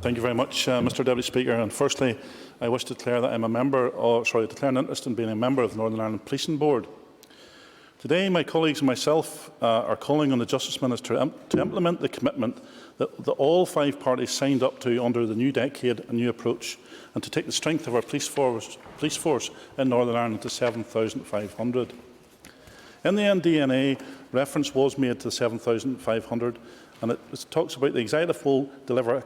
Thank you very much, Mr. Deputy Speaker. And firstly, I wish to declare that I'm a member, declare an interest in being a member of the Northern Ireland Policing Board. Today, my colleagues and myself are calling on the Justice Minister to implement the commitment that all 5 parties signed up to under the new decade and new approach, and to take the strength of our police force in Northern Ireland to 7,500. In the NDNA, reference was made to 7,500, and it talks about the executive will deliver a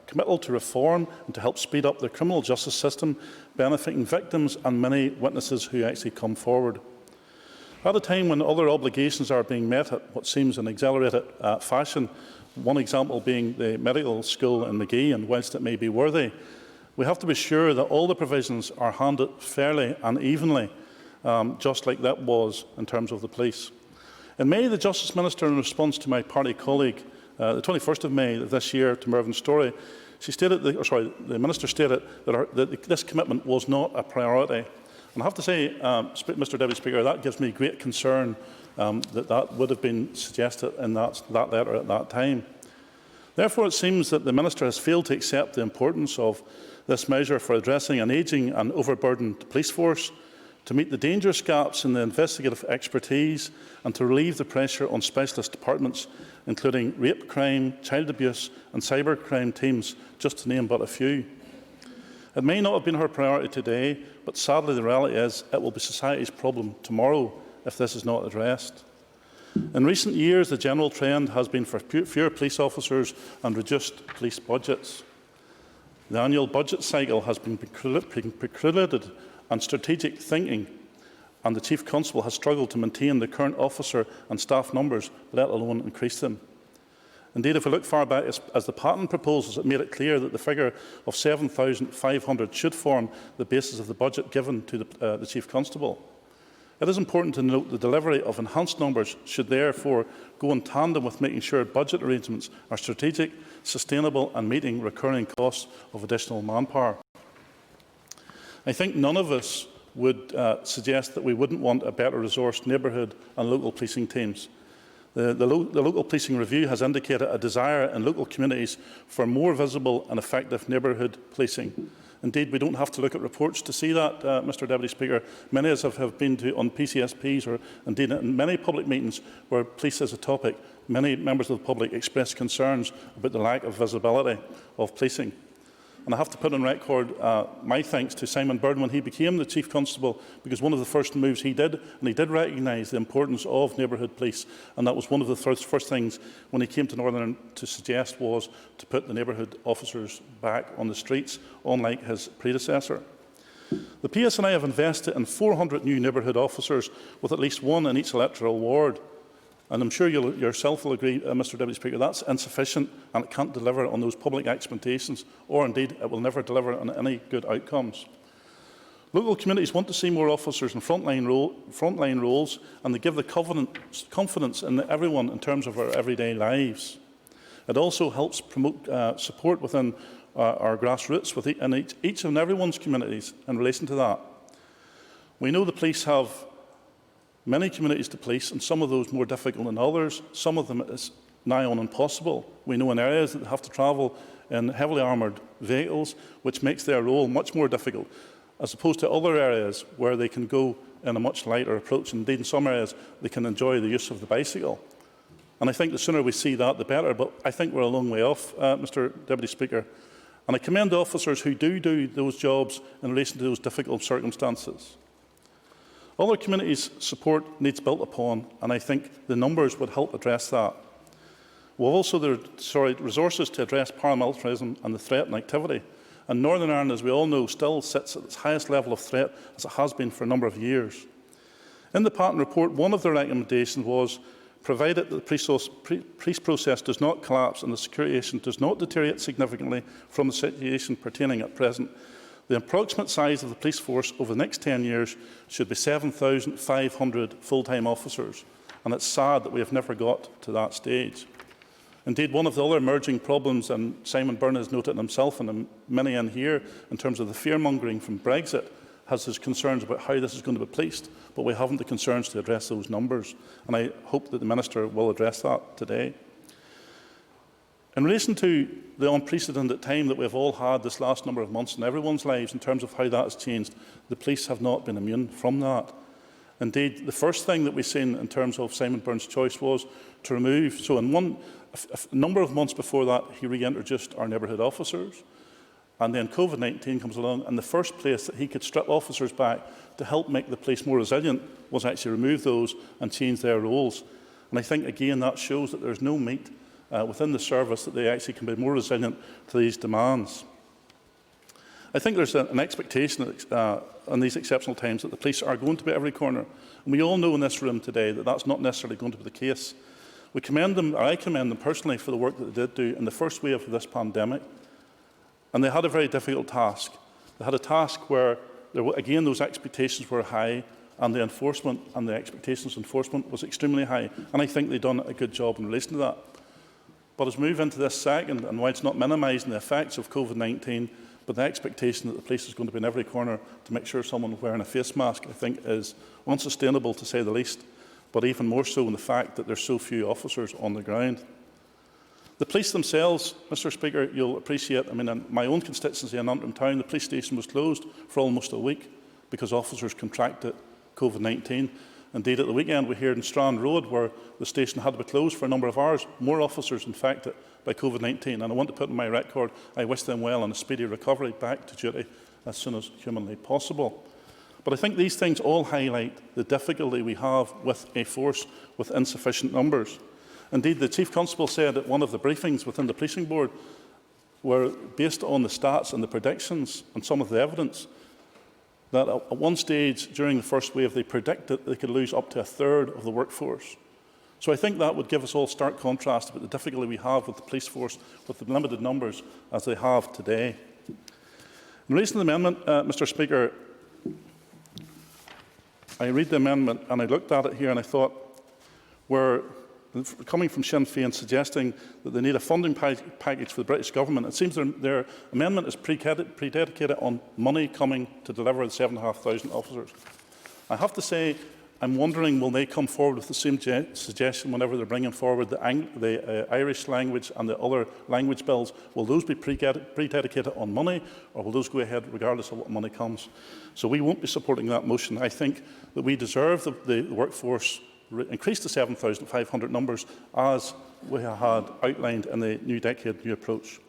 committal to reform and to help speed up the criminal justice system, benefiting victims and many witnesses who actually come forward. At a time when other obligations are being met at what seems an accelerated fashion, one example being the medical school in Magee, and whilst it may be worthy, we have to be sure that all the provisions are handed fairly and evenly, just like that was in terms of the police. In May, the Justice Minister, in response to my party colleague, the 21st of May of this year, to Mervyn Story, the Minister stated that this commitment was not a priority. And I have to say, Mr. Deputy Speaker, that gives me great concern that would have been suggested in that letter at that time. Therefore, it seems that the Minister has failed to accept the importance of this measure for addressing an ageing and overburdened police force, to meet the dangerous gaps in the investigative expertise, and to relieve the pressure on specialist departments, including rape crime, child abuse and cybercrime teams, just to name but a few. It may not have been her priority today, but sadly the reality is it will be society's problem tomorrow if this is not addressed. In recent years, the general trend has been for fewer police officers and reduced police budgets. The annual budget cycle has been precluded and strategic thinking, and the Chief Constable has struggled to maintain the current officer and staff numbers, let alone increase them. Indeed, if we look far back as the patent proposals, it made it clear that the figure of 7,500 should form the basis of the budget given to the Chief Constable. It is important to note the delivery of enhanced numbers should therefore go in tandem with making sure budget arrangements are strategic, sustainable and meeting recurring costs of additional manpower. I think none of us would suggest that we wouldn't want a better resourced neighbourhood and local policing teams. The local policing review has indicated a desire in local communities for more visible and effective neighbourhood policing. Indeed, we don't have to look at reports to see that, Mr. Deputy Speaker. Many of us have been on PCSPs, or indeed in many public meetings where police is a topic. Many members of the public express concerns about the lack of visibility of policing. And I have to put on record my thanks to Simon Byrne when he became the Chief Constable, because one of the first moves he did, and he did recognise the importance of neighbourhood police, and that was one of the first things when he came to Northern Ireland to suggest, was to put the neighbourhood officers back on the streets, unlike his predecessor. The PSNI have invested in 400 new neighbourhood officers, with at least one in each electoral ward. And I'm sure you yourself will agree, Mr. Deputy Speaker, that's insufficient, and it can't deliver on those public expectations, or indeed it will never deliver on any good outcomes. Local communities want to see more officers in frontline roles, and they give the confidence in everyone in terms of our everyday lives. It also helps promote support within our grassroots within each and everyone's communities in relation to that. We know the police have many communities to police, and some of those more difficult than others. Some of them is nigh on impossible. We know in areas that they have to travel in heavily armoured vehicles, which makes their role much more difficult, as opposed to other areas where they can go in a much lighter approach. Indeed, in some areas, they can enjoy the use of the bicycle. And I think the sooner we see that, the better. But I think we're a long way off, Mr. Deputy Speaker. And I commend the officers who do those jobs in relation to those difficult circumstances. Other communities' support needs built upon, and I think the numbers would help address that. We have also the resources to address paramilitarism and the threat and activity. And Northern Ireland, as we all know, still sits at its highest level of threat, as it has been for a number of years. In the Patent report, one of the recommendations was, provided that the police process does not collapse and the situation does not deteriorate significantly from the situation pertaining at present, the approximate size of the police force over the next 10 years should be 7,500 full-time officers, and it's sad that we have never got to that stage. Indeed, one of the other emerging problems, and Simon Byrne has noted himself and many in here, in terms of the fear-mongering from Brexit, has his concerns about how this is going to be policed, but we haven't the concerns to address those numbers, and I hope that the Minister will address that today. In relation to the unprecedented time that we have all had this last number of months in everyone's lives in terms of how that has changed, the police have not been immune from that. Indeed, the first thing that we've seen in terms of Simon Byrne's choice was to remove, so in a number of months before that, he reintroduced our neighbourhood officers. And then COVID-19 comes along, and the first place that he could strip officers back to help make the police more resilient was actually remove those and change their roles. And I think, again, that shows that there's no meat within the service that they actually can be more resilient to these demands. I think there's an expectation in these exceptional times that the police are going to be at every corner. And we all know in this room today that that's not necessarily going to be the case. We commend them, or I commend them personally, for the work that they did do in the first wave of this pandemic. And they had a very difficult task. They had a task where, again, those expectations were high, and the enforcement and the expectations of enforcement was extremely high. And I think they've done a good job in relation to that. But as we move into this second, and while it's not minimising the effects of COVID-19, but the expectation that the police is going to be in every corner to make sure someone wearing a face mask, I think, is unsustainable, to say the least, but even more so in the fact that there's so few officers on the ground. The police themselves, Mr Speaker, you'll appreciate, I mean, in my own constituency in Antrim town, the police station was closed for almost a week because officers contracted COVID-19. Indeed, at the weekend, we heard in Strand Road, where the station had to be closed for a number of hours, more officers infected by COVID-19. And I want to put in my record, I wish them well and a speedy recovery back to duty as soon as humanly possible. But I think these things all highlight the difficulty we have with a force with insufficient numbers. Indeed, the Chief Constable said at one of the briefings within the Policing Board, were based on the stats and the predictions and some of the evidence, that at one stage during the first wave they predicted they could lose up to a third of the workforce. So I think that would give us all stark contrast about the difficulty we have with the police force with the limited numbers as they have today. In relation to the amendment, Mr Speaker, I read the amendment and I looked at it here and I thought, we're coming from Sinn Féin suggesting that they need a funding package for the British Government. It seems their amendment is predicated on money coming to deliver the 7,500 officers. I have to say, I'm wondering, will they come forward with the same suggestion whenever they're bringing forward the Irish language and the other language bills? Will those be predicated on money, or will those go ahead regardless of what money comes? So we won't be supporting that motion. I think that we deserve the workforce increase to 7,500 numbers as we had outlined in the New Decade, New Approach.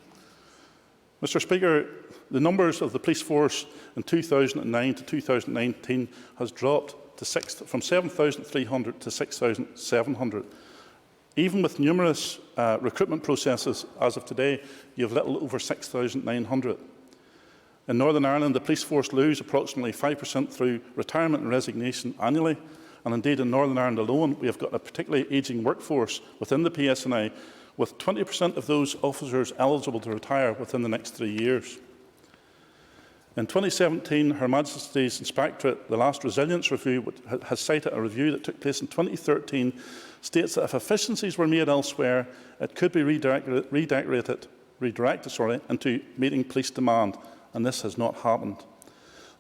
Mr Speaker, the numbers of the police force in 2009 to 2019 has dropped from 7,300 to 6,700. Even with numerous recruitment processes as of today, you have little over 6,900. In Northern Ireland, the police force lose approximately 5% through retirement and resignation annually. And indeed, in Northern Ireland alone, we have got a particularly ageing workforce within the PSNI, with 20% of those officers eligible to retire within the next 3 years. In 2017, Her Majesty's Inspectorate, the last resilience review, has cited a review that took place in 2013, states that if efficiencies were made elsewhere, it could be redirected into meeting police demand, and this has not happened.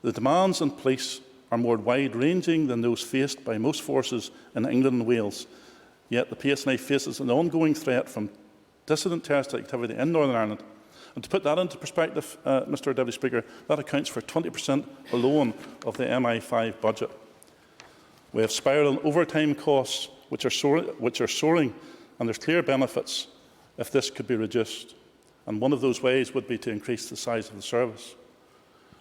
The demands on police are more wide-ranging than those faced by most forces in England and Wales. Yet the PSNI faces an ongoing threat from dissident terrorist activity in Northern Ireland. And to put that into perspective, Mr Deputy Speaker, that accounts for 20% alone of the MI5 budget. We have spiralling overtime costs which are soaring, and there's clear benefits if this could be reduced. And one of those ways would be to increase the size of the service.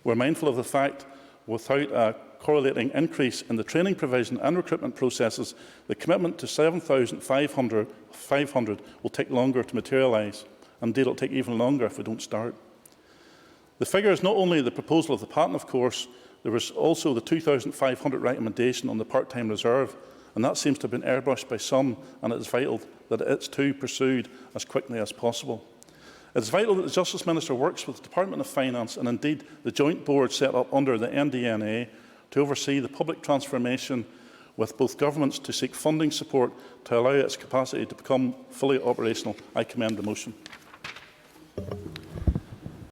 We're mindful of the fact, without a correlating increase in the training provision and recruitment processes, the commitment to 7,500 will take longer to materialise. Indeed, it will take even longer if we don't start. The figure is not only the proposal of the patent, of course, there was also the 2,500 recommendation on the part-time reserve, and that seems to have been airbrushed by some, and it is vital that it's too pursued as quickly as possible. It is vital that the Justice Minister works with the Department of Finance and indeed the joint board set up under the NDNA to oversee the public transformation with both governments to seek funding support to allow its capacity to become fully operational. I commend the motion.